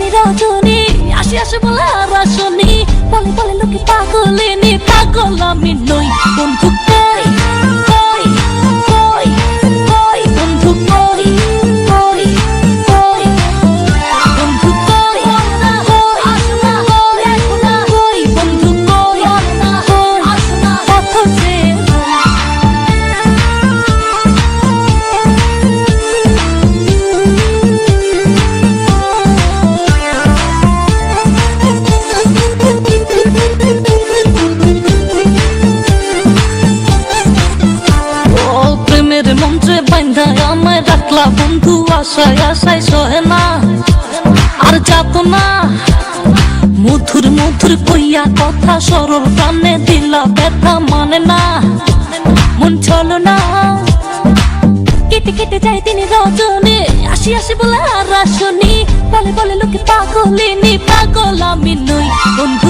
তিনি রজনী, আসি আসি বলে আর আসনি, বলে বলে লোকে পাগলিনী, পাগল আমি নই। বন্ধু কই কই কই কই, বন্ধু কই কই কই, বন্ধু কই আসনা দেখনা, কই বন্ধু কই আসনা পথ চেয়ে। প্রেমের মন্ত্রে বান্ধায় আমায় রাখলা বন্ধু, আশায় আশায় সহে না আর যাত না। মধুর মধুর কইয়া কথা সরল প্রাণে দিলা ব্যথা, মানে না মন চলো না। কেটে কেটে যায় তিনি রজনী, আসি আসি বলে আর আসনি, বলে বলে লোকে পাগলিনী, পাগল আমি নই। বন্ধু